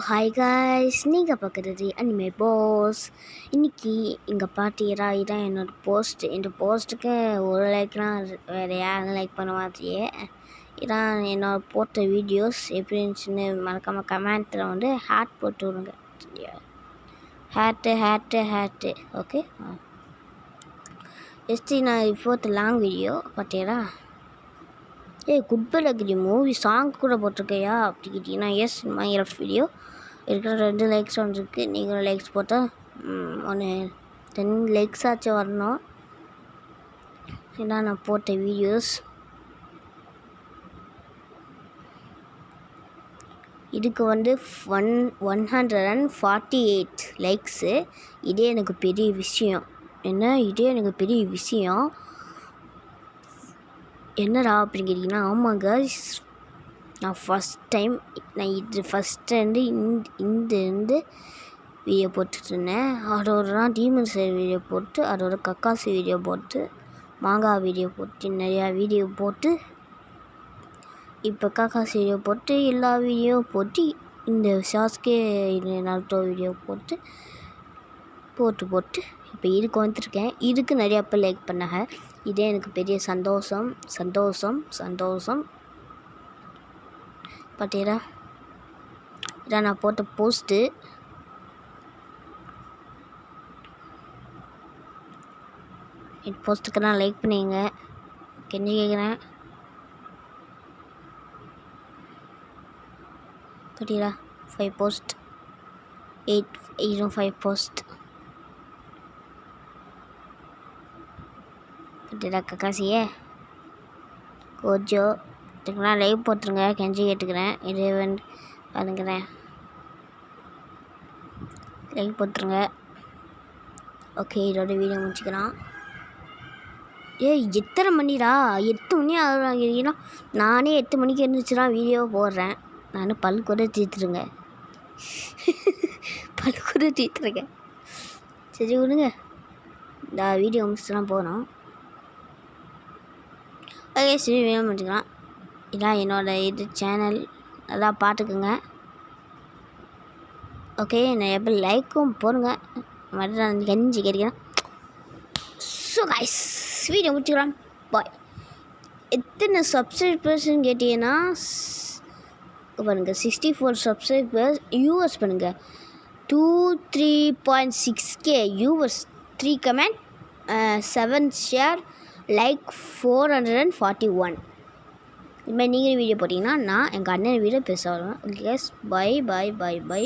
Hi guys, நீங்கள் பார்க்குறது anime pass. இன்றைக்கி இங்கே பார்த்தீரா, இதான் என்னோடய போஸ்ட். இந்த போஸ்ட்டுக்கு ஒரு லைக்லாம் வேறு யாரும் லைக் பண்ண மாதிரியே. இதான் என்னோட போட்ட வீடியோஸ் எப்படி இருந்துச்சுன்னு மறக்காமல் கமெண்ட்டில் வந்து ஹேட் போட்டு விடுங்க. Hat okay. எஸ்டி நான் இப்போது லாங் வீடியோ பார்த்தீங்களா. குட் பை லக்கிரி மூவி சாங் கூட போட்டிருக்கையா அப்படி கேட்டிங்கன்னா எஸ் மைரஃப் வீடியோ இருக்கிற 2 லைக்ஸ் வந்துருக்கு. நீங்களும் லைக்ஸ் போட்டால் 10 லைக்ஸ் ஆச்சும் வரணும். இதான் நான் போட்ட வீடியோஸ். இதுக்கு வந்து 148 லைக்ஸு. இதே எனக்கு பெரிய விஷயம். என்னடா அப்படின்னு கேட்டிங்கன்னா, ஆமாங்க, நான் ஃபஸ்ட் டைம் இந்த வீடியோ போட்டுட்ருந்தேன். அதோட டீமன் சைடு வீடியோ போட்டு, அதோட கக்காசி வீடியோ போட்டு, மாங்காய் வீடியோ போட்டு, நிறையா வீடியோ போட்டு, இப்போ கக்காசி வீடியோ போட்டு, எல்லா வீடியோ போட்டு, இந்த சாஸ்கே நருட்டோ வீடியோ போட்டு இப்போ இதுக்கு வந்துருக்கேன். இதுக்கு நிறையா பேர் லைக் பண்ணாங்க. இதே எனக்கு பெரிய சந்தோஷம். பார்த்தீங்களா, இதான் நான் போட்ட போஸ்ட்டு. இந்த போஸ்ட்டுக்கு நான் லைக் பண்ணிங்க கெஞ்சி கேட்குறேன். பார்த்தீங்களா, 5 போஸ்ட் 5 போஸ்ட். பார்த்தீங்களா கக்காசியே கோஜோ இதுக்கெல்லாம் லைவ் போட்டுருங்க, கெஞ்சி கேட்டுக்கிறேன். இது வந்து பாருங்கிறேன், லைவ் போட்டுருங்க. ஓகே, இதோட வீடியோ முடிச்சுக்கலாம். எத்தனை மணிடா? 8 மணி ஆகுறாங்கன்னா, நானே 8 மணிக்கு இருந்துச்சுன்னா வீடியோ போடுறேன். நான் பல் கூட தீர்த்துருங்க. சரி விடுங்க, இந்த வீடியோ முடிச்சுலாம் போகிறோம். ஓகே, சரி வீடியோ முடிச்சுக்கலாம். இதான் என்னோடய சேனல், நல்லா பார்த்துக்குங்க. ஓகே, நான் எப்போ லைக்கும் போடுங்க. மட்டும் நான் கெஞ்சி கேட்கிறேன். ஸோ கைஸ், வீடியோ முடிச்சுக்கலாம். பாய். எத்தனை சப்ஸ்கிரைபர்ஸ்ன்னு கேட்டீங்கன்னா பாருங்கள், 64 சப்ஸ்கிரைபர்ஸ். யூவர்ஸ் பண்ணுங்கள் 23.6K viewers, 3 comment, 7 share, like 441. இதுமாதிரி நீங்கள் வீடியோ போட்டிங்கன்னா நான் எங்கள் அண்ணன் வீடியோ பேச வருவேன். Okay, by.